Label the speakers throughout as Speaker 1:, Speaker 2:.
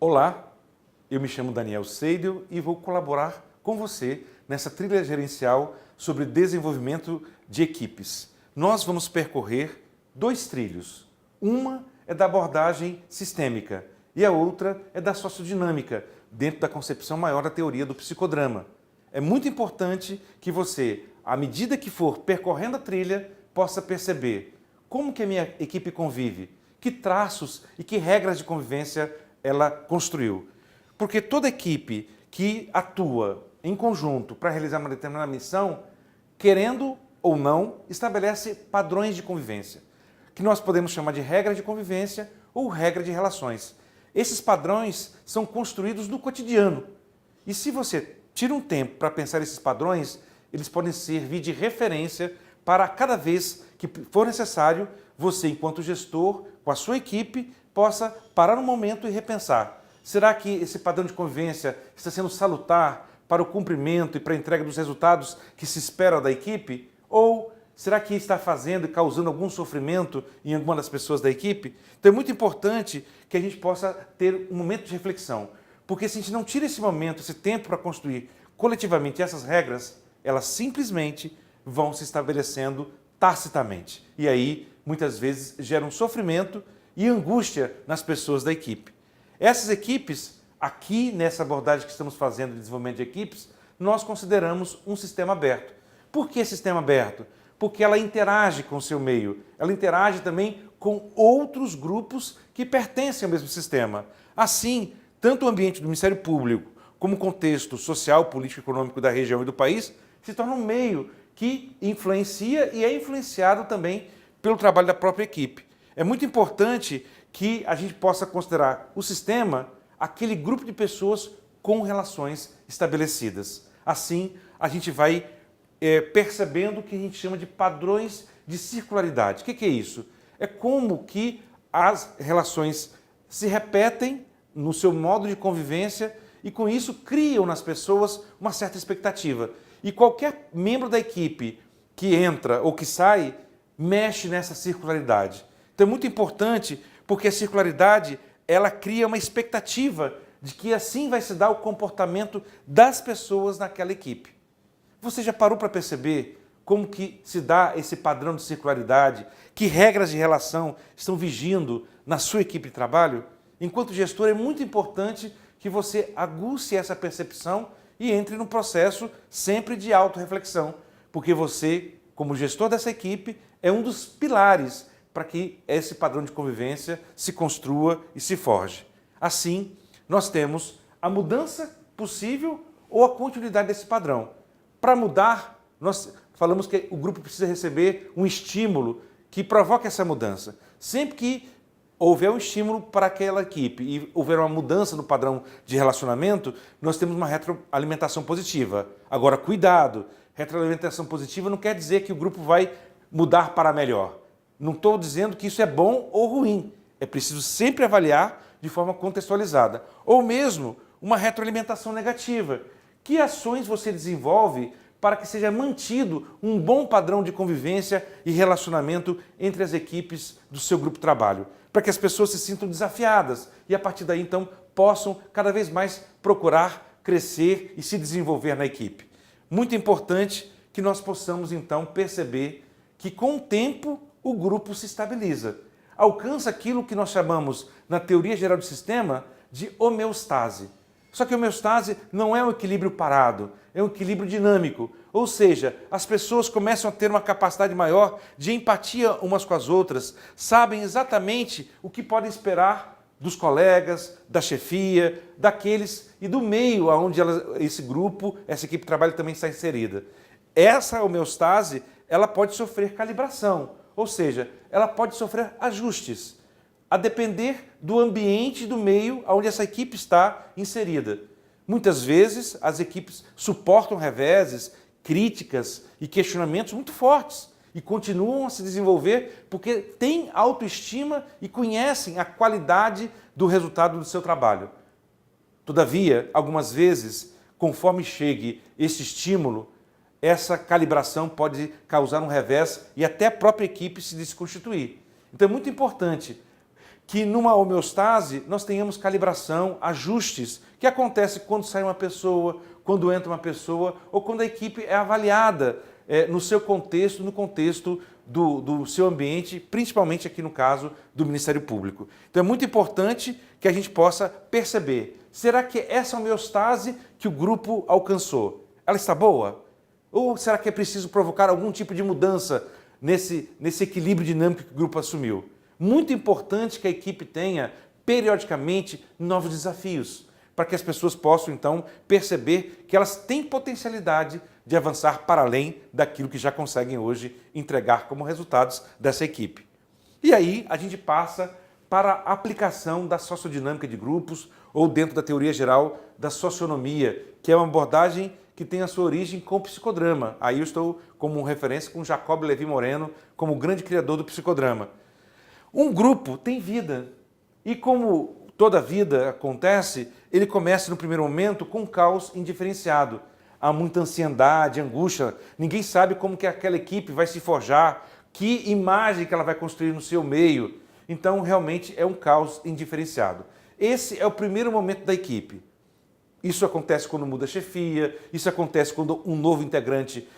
Speaker 1: Olá, eu me chamo Daniel Seidel e vou colaborar com você nessa trilha gerencial sobre desenvolvimento de equipes. Nós vamos percorrer dois trilhos. Uma é da abordagem sistêmica e a outra é da sociodinâmica, dentro da concepção maior da teoria do psicodrama. É muito importante que você, à medida que for percorrendo a trilha, possa perceber como que a minha equipe convive, que traços e que regras de convivência ela construiu. Porque toda equipe que atua em conjunto para realizar uma determinada missão, querendo ou não, estabelece padrões de convivência, que nós podemos chamar de regra de convivência ou regra de relações. Esses padrões são construídos no cotidiano. E se você tira um tempo para pensar esses padrões, eles podem servir de referência para cada vez que for necessário, você, enquanto gestor, com a sua equipe, possa parar um momento e repensar. Será que esse padrão de convivência está sendo salutar para o cumprimento e para a entrega dos resultados que se espera da equipe? Ou será que está fazendo e causando algum sofrimento em alguma das pessoas da equipe? Então é muito importante que a gente possa ter um momento de reflexão, porque se a gente não tira esse momento, esse tempo para construir coletivamente essas regras, elas simplesmente vão se estabelecendo tacitamente. E aí, muitas vezes, geram sofrimento e angústia nas pessoas da equipe. Essas equipes, aqui nessa abordagem que estamos fazendo de desenvolvimento de equipes, nós consideramos um sistema aberto. Por que sistema aberto? Porque ela interage com o seu meio, ela interage também com outros grupos que pertencem ao mesmo sistema. Assim, tanto o ambiente do Ministério Público como o contexto social, político e econômico da região e do país se torna um meio que influencia e é influenciado também pelo trabalho da própria equipe. É muito importante que a gente possa considerar o sistema aquele grupo de pessoas com relações estabelecidas. Assim, a gente vai percebendo o que a gente chama de padrões de circularidade. O que é isso? É como que as relações se repetem no seu modo de convivência e com isso criam nas pessoas uma certa expectativa. E qualquer membro da equipe que entra ou que sai, mexe nessa circularidade. Então é muito importante porque a circularidade ela cria uma expectativa de que assim vai se dar o comportamento das pessoas naquela equipe. Você já parou para perceber como que se dá esse padrão de circularidade? Que regras de relação estão vigindo na sua equipe de trabalho? Enquanto gestor, é muito importante que você aguce essa percepção e entre no processo sempre de autorreflexão, porque você, como gestor dessa equipe, é um dos pilares para que esse padrão de convivência se construa e se forge. Assim, nós temos a mudança possível ou a continuidade desse padrão. Para mudar, nós falamos que o grupo precisa receber um estímulo que provoque essa mudança. Sempre que houver um estímulo para aquela equipe e houver uma mudança no padrão de relacionamento, nós temos uma retroalimentação positiva. Agora, cuidado, retroalimentação positiva não quer dizer que o grupo vai mudar para melhor. Não estou dizendo que isso é bom ou ruim. É preciso sempre avaliar de forma contextualizada. Ou mesmo uma retroalimentação negativa. Que ações você desenvolve para que seja mantido um bom padrão de convivência e relacionamento entre as equipes do seu grupo de trabalho? Para que as pessoas se sintam desafiadas e a partir daí então possam cada vez mais procurar crescer e se desenvolver na equipe. Muito importante que nós possamos então perceber que com o tempo o grupo se estabiliza, alcança aquilo que nós chamamos na teoria geral do sistema de homeostase. Só que a homeostase não é um equilíbrio parado, é um equilíbrio dinâmico. Ou seja, as pessoas começam a ter uma capacidade maior de empatia umas com as outras, sabem exatamente o que podem esperar dos colegas, da chefia, daqueles e do meio onde esse grupo, essa equipe de trabalho também está inserida. Essa homeostase, ela pode sofrer calibração, ou seja, ela pode sofrer ajustes, a depender do ambiente e do meio onde essa equipe está inserida. Muitas vezes as equipes suportam reveses, críticas e questionamentos muito fortes e continuam a se desenvolver porque têm autoestima e conhecem a qualidade do resultado do seu trabalho. Todavia, algumas vezes, conforme chegue esse estímulo, essa calibração pode causar um revés e até a própria equipe se desconstituir. Então é muito importante que numa homeostase nós tenhamos calibração, ajustes, que acontece quando sai uma pessoa, quando entra uma pessoa, ou quando a equipe é avaliada no seu contexto, no contexto do seu ambiente, principalmente aqui no caso do Ministério Público. Então é muito importante que a gente possa perceber, será que essa homeostase que o grupo alcançou, ela está boa? Ou será que é preciso provocar algum tipo de mudança nesse equilíbrio dinâmico que o grupo assumiu? Muito importante que a equipe tenha, periodicamente, novos desafios, para que as pessoas possam, então, perceber que elas têm potencialidade de avançar para além daquilo que já conseguem hoje entregar como resultados dessa equipe. E aí a gente passa para a aplicação da sociodinâmica de grupos ou dentro da teoria geral da socionomia, que é uma abordagem que tem a sua origem com o psicodrama. Aí eu estou como referência com Jacob Levi Moreno, como grande criador do psicodrama. Um grupo tem vida e como toda vida acontece, ele começa no primeiro momento com um caos indiferenciado. Há muita ansiedade, angústia, ninguém sabe como que aquela equipe vai se forjar, que imagem que ela vai construir no seu meio. Então, realmente é um caos indiferenciado. Esse é o primeiro momento da equipe. Isso acontece quando muda a chefia, isso acontece quando um novo integrante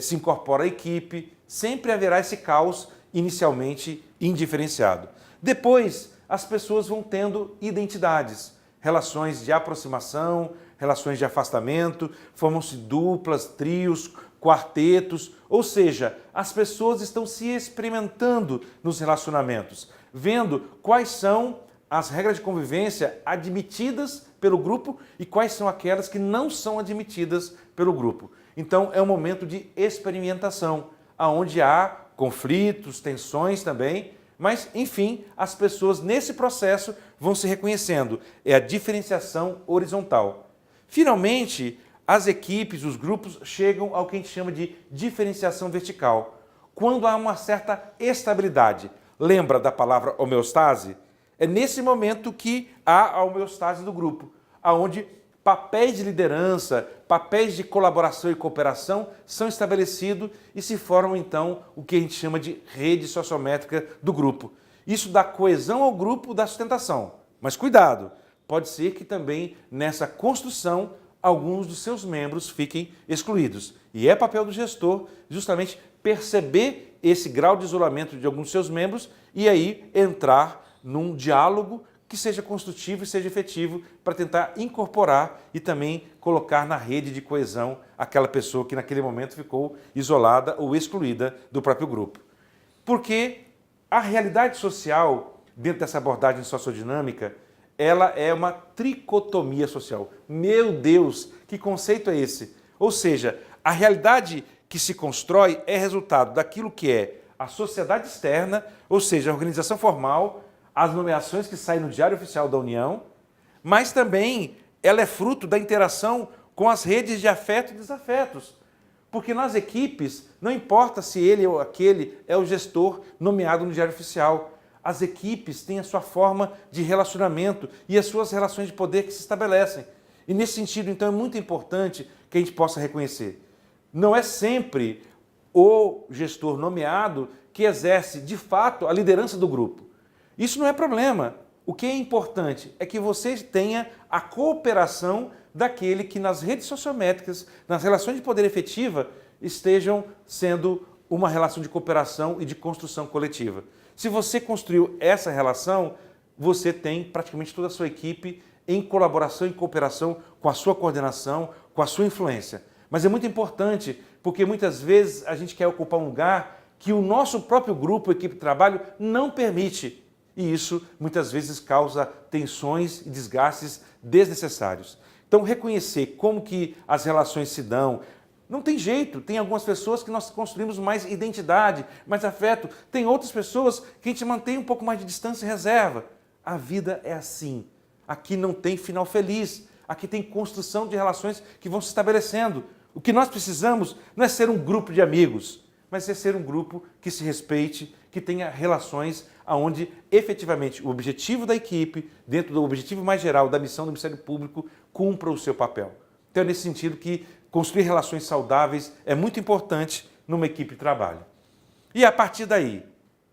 Speaker 1: se incorpora à equipe. Sempre haverá esse caos inicialmente indiferenciado. Depois, as pessoas vão tendo identidades, relações de aproximação, relações de afastamento, formam-se duplas, trios, quartetos, ou seja, as pessoas estão se experimentando nos relacionamentos, vendo quais são as regras de convivência admitidas pelo grupo e quais são aquelas que não são admitidas pelo grupo. Então é um momento de experimentação, onde há conflitos, tensões também, mas, enfim, as pessoas nesse processo vão se reconhecendo. É a diferenciação horizontal. Finalmente, as equipes, os grupos, chegam ao que a gente chama de diferenciação vertical, quando há uma certa estabilidade. Lembra da palavra homeostase? É nesse momento que há a homeostase do grupo, onde papéis de liderança, papéis de colaboração e cooperação são estabelecidos e se formam, então, o que a gente chama de rede sociométrica do grupo. Isso dá coesão ao grupo, dá sustentação. Mas cuidado, pode ser que também nessa construção alguns dos seus membros fiquem excluídos. E é papel do gestor justamente perceber esse grau de isolamento de alguns dos seus membros e aí entrar num diálogo que seja construtivo e seja efetivo para tentar incorporar e também colocar na rede de coesão aquela pessoa que naquele momento ficou isolada ou excluída do próprio grupo. Porque a realidade social, dentro dessa abordagem sociodinâmica, ela é uma tricotomia social. Meu Deus, que conceito é esse? Ou seja, a realidade que se constrói é resultado daquilo que é a sociedade externa, ou seja, a organização formal, as nomeações que saem no Diário Oficial da União, mas também ela é fruto da interação com as redes de afeto e desafetos. Porque nas equipes, não importa se ele ou aquele é o gestor nomeado no Diário Oficial, as equipes têm a sua forma de relacionamento e as suas relações de poder que se estabelecem. E nesse sentido, então, é muito importante que a gente possa reconhecer. Não é sempre o gestor nomeado que exerce, de fato, a liderança do grupo. Isso não é problema. O que é importante é que você tenha a cooperação daquele que nas redes sociométricas, nas relações de poder efetiva, estejam sendo uma relação de cooperação e de construção coletiva. Se você construiu essa relação, você tem praticamente toda a sua equipe em colaboração e cooperação com a sua coordenação, com a sua influência. Mas é muito importante, porque muitas vezes a gente quer ocupar um lugar que o nosso próprio grupo, equipe de trabalho, não permite. E isso muitas vezes causa tensões e desgastes desnecessários. Então, reconhecer como que as relações se dão, não tem jeito, tem algumas pessoas que nós construímos mais identidade, mais afeto, tem outras pessoas que a gente mantém um pouco mais de distância e reserva. A vida é assim, aqui não tem final feliz, aqui tem construção de relações que vão se estabelecendo. O que nós precisamos não é ser um grupo de amigos, mas é ser um grupo que se respeite, que tenha relações onde efetivamente o objetivo da equipe, dentro do objetivo mais geral da missão do Ministério Público, cumpra o seu papel. Então é nesse sentido que construir relações saudáveis é muito importante numa equipe de trabalho. E a partir daí,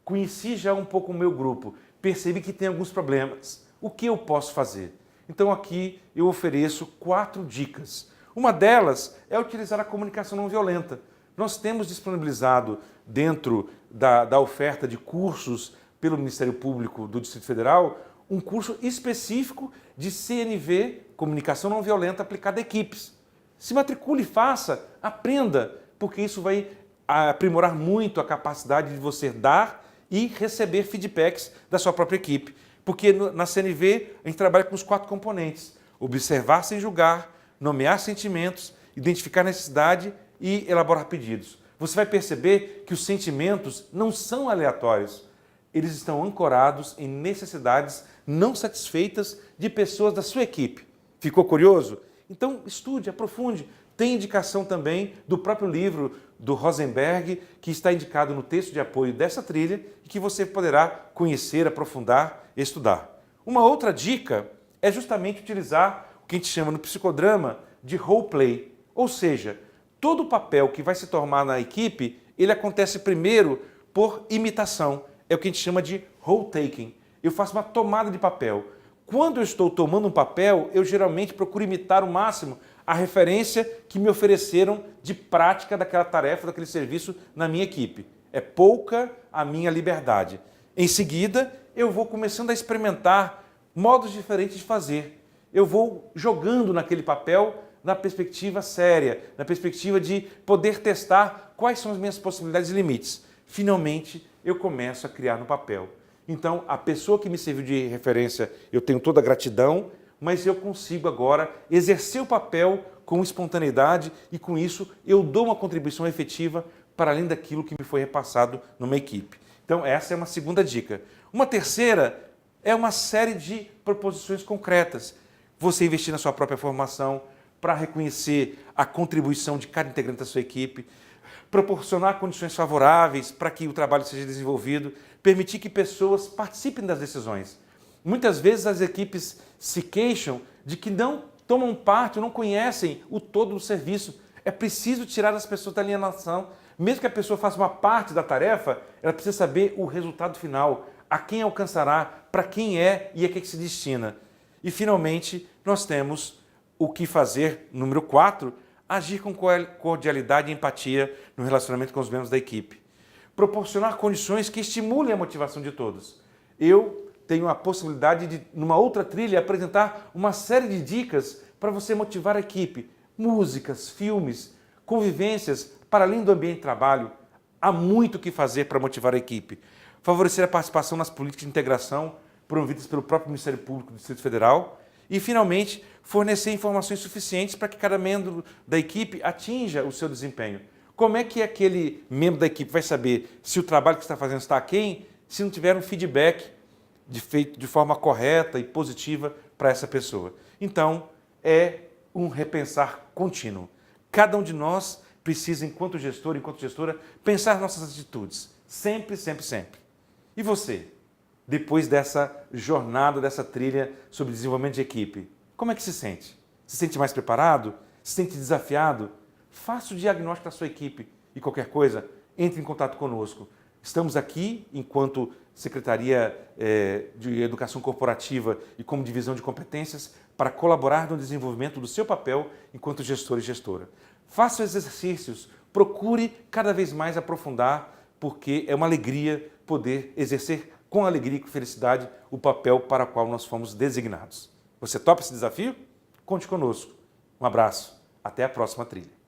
Speaker 1: conheci já um pouco o meu grupo, percebi que tem alguns problemas. O que eu posso fazer? Então aqui eu ofereço 4 dicas. Uma delas é utilizar a comunicação não violenta. Nós temos disponibilizado dentro da oferta de cursos pelo Ministério Público do Distrito Federal um curso específico de CNV, Comunicação Não Violenta aplicada a equipes. Se matricule, faça, aprenda, porque isso vai aprimorar muito a capacidade de você dar e receber feedbacks da sua própria equipe. Porque na CNV a gente trabalha com os 4 componentes: observar sem julgar, nomear sentimentos, identificar necessidade e elaborar pedidos. Você vai perceber que os sentimentos não são aleatórios. Eles estão ancorados em necessidades não satisfeitas de pessoas da sua equipe. Ficou curioso? Então estude, aprofunde. Tem indicação também do próprio livro do Rosenberg, que está indicado no texto de apoio dessa trilha e que você poderá conhecer, aprofundar e estudar. Uma outra dica é justamente utilizar o que a gente chama no psicodrama de role play, ou seja, todo o papel que vai se tornar na equipe, ele acontece primeiro por imitação. É o que a gente chama de role taking. Eu faço uma tomada de papel. Quando eu estou tomando um papel, eu geralmente procuro imitar o máximo a referência que me ofereceram de prática daquela tarefa, daquele serviço na minha equipe. É pouca a minha liberdade. Em seguida, eu vou começando a experimentar modos diferentes de fazer. Eu vou jogando naquele papel na perspectiva séria, na perspectiva de poder testar quais são as minhas possibilidades e limites. Finalmente, eu começo a criar no papel. Então, a pessoa que me serviu de referência, eu tenho toda a gratidão, mas eu consigo agora exercer o papel com espontaneidade e com isso eu dou uma contribuição efetiva para além daquilo que me foi repassado numa equipe. Então, essa é uma segunda dica. Uma terceira é uma série de proposições concretas. Você investir na sua própria formação para reconhecer a contribuição de cada integrante da sua equipe, proporcionar condições favoráveis para que o trabalho seja desenvolvido, permitir que pessoas participem das decisões. Muitas vezes as equipes se queixam de que não tomam parte, não conhecem o todo do serviço. É preciso tirar as pessoas da alienação. Mesmo que a pessoa faça uma parte da tarefa, ela precisa saber o resultado final, a quem alcançará, para quem é e a que se destina. E finalmente, nós temos o que fazer, número 4, agir com cordialidade e empatia no relacionamento com os membros da equipe. Proporcionar condições que estimulem a motivação de todos. Eu tenho a possibilidade de, numa outra trilha, apresentar uma série de dicas para você motivar a equipe. Músicas, filmes, convivências para além do ambiente de trabalho. Há muito o que fazer para motivar a equipe. Favorecer a participação nas políticas de integração promovidas pelo próprio Ministério Público do Distrito Federal. E, finalmente, fornecer informações suficientes para que cada membro da equipe atinja o seu desempenho. Como é que aquele membro da equipe vai saber se o trabalho que está fazendo está aquém, se não tiver um feedback feito de forma correta e positiva para essa pessoa? Então, é um repensar contínuo. Cada um de nós precisa, enquanto gestor, enquanto gestora, pensar nossas atitudes. Sempre, sempre, sempre. E você? Depois dessa jornada, dessa trilha sobre desenvolvimento de equipe, como é que se sente? Se sente mais preparado? Se sente desafiado? Faça o diagnóstico da sua equipe e qualquer coisa, entre em contato conosco. Estamos aqui, enquanto Secretaria de Educação Corporativa e como divisão de competências, para colaborar no desenvolvimento do seu papel enquanto gestor e gestora. Faça exercícios, procure cada vez mais aprofundar, porque é uma alegria poder exercer com alegria e com felicidade o papel para o qual nós fomos designados. Você topa esse desafio? Conte conosco. Um abraço. Até a próxima trilha.